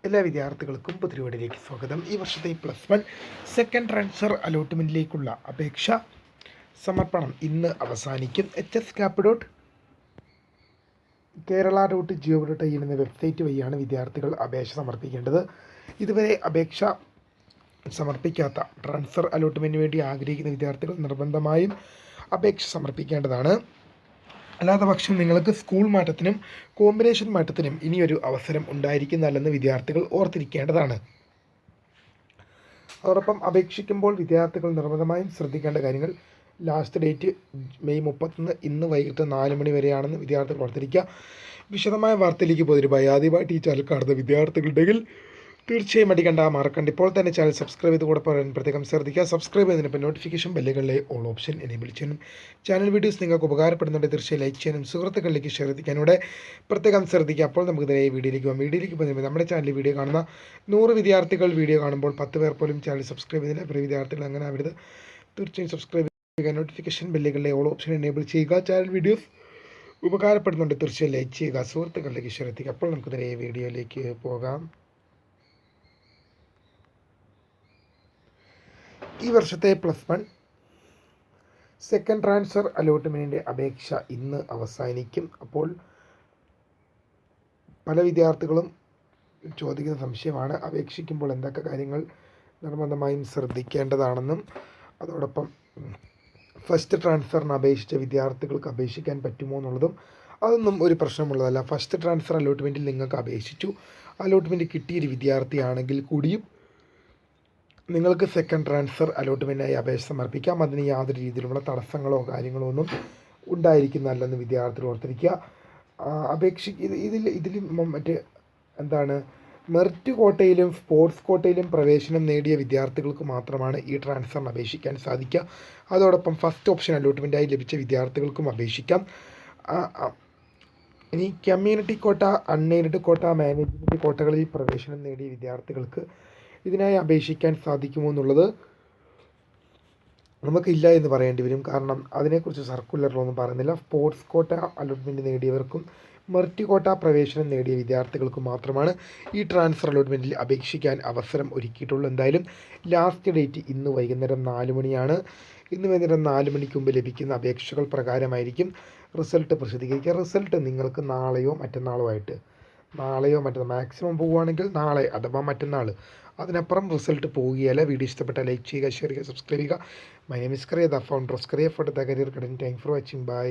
എല്ലാ വിദ്യാർത്ഥികൾക്കും പുതിയ സ്വാഗതം. ഈ വർഷത്തെ +1 സെക്കൻഡ് ട്രാൻസ്ഫർ അലോട്ട്മെൻറ്റിലേക്കുള്ള അപേക്ഷ സമർപ്പണം ഇന്ന് അവസാനിക്കും. hs.kerala.gov.in എന്ന വെബ്സൈറ്റ് വഴിയാണ് വിദ്യാർത്ഥികൾ അപേക്ഷ സമർപ്പിക്കേണ്ടത്. ഇതുവരെ അപേക്ഷ സമർപ്പിക്കാത്ത ട്രാൻസ്ഫർ അലോട്ട്മെൻറ്റിന് വേണ്ടി ആഗ്രഹിക്കുന്ന വിദ്യാർത്ഥികൾ നിർബന്ധമായും അപേക്ഷ സമർപ്പിക്കേണ്ടതാണ്. അല്ലാത്ത പക്ഷം നിങ്ങൾക്ക് സ്കൂൾ മാറ്റത്തിനും കോമ്പിനേഷൻ മാറ്റത്തിനും ഇനിയൊരു അവസരം ഉണ്ടായിരിക്കുന്നതല്ലെന്ന് വിദ്യാർത്ഥികൾ ഓർത്തിരിക്കേണ്ടതാണ്. അതോടൊപ്പം അപേക്ഷിക്കുമ്പോൾ വിദ്യാർത്ഥികൾ നിർബന്ധമായും ശ്രദ്ധിക്കേണ്ട കാര്യങ്ങൾ: ലാസ്റ്റ് ഡേറ്റ് മെയ് 31, ഇന്ന് വൈകിട്ട് 4 മണി വരെയാണെന്ന് വിദ്യാർത്ഥികൾ ഓർത്തിരിക്കുക. വിശദമായ വാർത്തയിലേക്ക് പോയി ആദ്യമായിട്ട് ഈ ചാനൽ കാണുന്ന വിദ്യാർത്ഥികളുണ്ടെങ്കിൽ തീർച്ചയായും മറക്കണ്ട. ഇപ്പോൾ തന്നെ ചാനൽ സബ്സ്ക്രൈബ് ചെയ്ത് കൂടെ പറയാൻ പ്രത്യേകം ശ്രദ്ധിക്കുക. സബ്സ്ക്രൈബ് ചെയ്തതിനൊപ്പം നോട്ടിഫിക്കേഷൻ ബെല്ലുകളിലെ ഓൾ ഓപ്ഷൻ എനേബിൾ ചെയ്യാനും ചാനൽ വീഡിയോസ് നിങ്ങൾക്ക് ഉപകാരപ്പെടുന്നുണ്ട് തീർച്ചയായും ലൈക്ക് ചെയ്യാനും സുഹൃത്തുക്കളിലേക്ക് ഷെയർ എത്തിക്കാനൂടെ പ്രത്യേകം ശ്രദ്ധിക്കുക. അപ്പോൾ നമുക്ക് ഇതിനെ വീഡിയോയിലേക്ക് പോകുമ്പോൾ നമ്മുടെ ചാനലിൽ വീഡിയോ കാണുന്ന 100 വിദ്യാർത്ഥികൾ വീഡിയോ കാണുമ്പോൾ 10 പേർ പോലും ചാനൽ സബ്സ്ക്രൈബ് ചെയ്തില്ല. പ്രിയ വിദ്യാർത്ഥികൾ അങ്ങനെ ആവരുത്. തീർച്ചയായും സബ്സ്ക്രൈബ് ചെയ്യുക, നോട്ടിഫിക്കേഷൻ ബെല്ലുകളിലെ ഓൾ ഓപ്ഷൻ എനേബിൾ ചെയ്യുക. ചാനൽ വീഡിയോസ് ഉപകാരപ്പെടുന്നുണ്ട് തീർച്ചയായും ലൈക്ക് ചെയ്യുക, സുഹൃത്തുക്കളിലേക്ക് ഷെയർ എത്തിക്കുക. അപ്പോൾ നമുക്കിതിനെ വീഡിയോയിലേക്ക് പോകാം. ഈ വർഷത്തെ +1 സെക്കൻഡ് ട്രാൻസ്ഫർ അലോട്ട്മെൻറ്റിൻ്റെ അപേക്ഷ ഇന്ന് അവസാനിക്കും. അപ്പോൾ പല വിദ്യാർത്ഥികളും ചോദിക്കുന്ന സംശയമാണ്, അപേക്ഷിക്കുമ്പോൾ എന്തൊക്കെ കാര്യങ്ങൾ നിർബന്ധമായും ശ്രദ്ധിക്കേണ്ടതാണെന്നും അതോടൊപ്പം ഫസ്റ്റ് ട്രാൻസ്ഫറിന് അപേക്ഷിച്ച വിദ്യാർത്ഥികൾക്ക് അപേക്ഷിക്കാൻ പറ്റുമോ എന്നുള്ളതും. അതൊന്നും ഒരു പ്രശ്നമുള്ളതല്ല. ഫസ്റ്റ് ട്രാൻസ്ഫർ അലോട്ട്മെൻറ്റിൽ നിങ്ങൾക്ക് അപേക്ഷിച്ചു, അലോട്ട്മെൻറ്റ് കിട്ടിയൊരു വിദ്യാർത്ഥിയാണെങ്കിൽ കൂടിയും നിങ്ങൾക്ക് സെക്കൻഡ് ട്രാൻസ്ഫർ അലോട്ട്മെൻറ്റിനായി അപേക്ഷ സമർപ്പിക്കാം. അതിന് യാതൊരു രീതിയിലുള്ള തടസ്സങ്ങളോ കാര്യങ്ങളോ ഒന്നും ഉണ്ടായിരിക്കുന്നതല്ലെന്ന് വിദ്യാർത്ഥികൾ ഓർത്തിരിക്കുക. ഇതിൽ മെറിറ്റ് കോട്ടയിലും സ്പോർട്സ് കോട്ടയിലും പ്രവേശനം നേടിയ വിദ്യാർത്ഥികൾക്ക് മാത്രമാണ് ഈ ട്രാൻസ്ഫറിന് അപേക്ഷിക്കാൻ സാധിക്കുക. അതോടൊപ്പം ഫസ്റ്റ് ഓപ്ഷൻ അലോട്ട്മെൻറ്റായി ലഭിച്ച വിദ്യാർത്ഥികൾക്കും അപേക്ഷിക്കാം. ഇനി കമ്മ്യൂണിറ്റി കോട്ട, അൺഎയ്ഡഡ് കോട്ട, മാനേജ്മെൻറ്റ് കോട്ടകളിൽ പ്രവേശനം നേടിയ വിദ്യാർത്ഥികൾക്ക് ഇതിനായി അപേക്ഷിക്കാൻ സാധിക്കുമോ എന്നുള്ളത് നമുക്കില്ല എന്ന് പറയേണ്ടി വരും. കാരണം അതിനെക്കുറിച്ച് സർക്കുലറിലൊന്നും പറയുന്നില്ല. സ്പോർട്സ് കോട്ട അലോട്ട്മെൻറ്റ് നേടിയവർക്കും മെറിറ്റ് കോട്ട പ്രവേശനം നേടിയ വിദ്യാർത്ഥികൾക്കും മാത്രമാണ് ഈ ട്രാൻസ്ഫർ അലോട്ട്മെൻറ്റിൽ അപേക്ഷിക്കാൻ അവസരം ഒരുക്കിയിട്ടുള്ളൂ. എന്തായാലും ലാസ്റ്റ് ഡേറ്റ് ഇന്ന് വൈകുന്നേരം 4 മണിയാണ്. ഇന്ന് വൈകുന്നേരം 4 മണിക്ക് മുമ്പ് ലഭിക്കുന്ന അപേക്ഷകൾ പ്രകാരമായിരിക്കും റിസൾട്ട് പ്രസിദ്ധീകരിക്കുക. റിസൾട്ട് നിങ്ങൾക്ക് നാളെയോ മറ്റന്നാളോ മാക്സിമം പോവുകയാണെങ്കിൽ നാളെ അഥവാ മറ്റന്നാൾ, അതിനപ്പുറം റിസൾട്ട് പോവുകയല്ല. വീഡിയോ ഇഷ്ടപ്പെട്ടാൽ ലൈക്ക് ചെയ്യുക, ഷെയർ ചെയ്യുക, സബ്സ്ക്രൈബ് ചെയ്യുക. My name is Kariya, the founder of Kariya for the career academy. Thank for watching. By.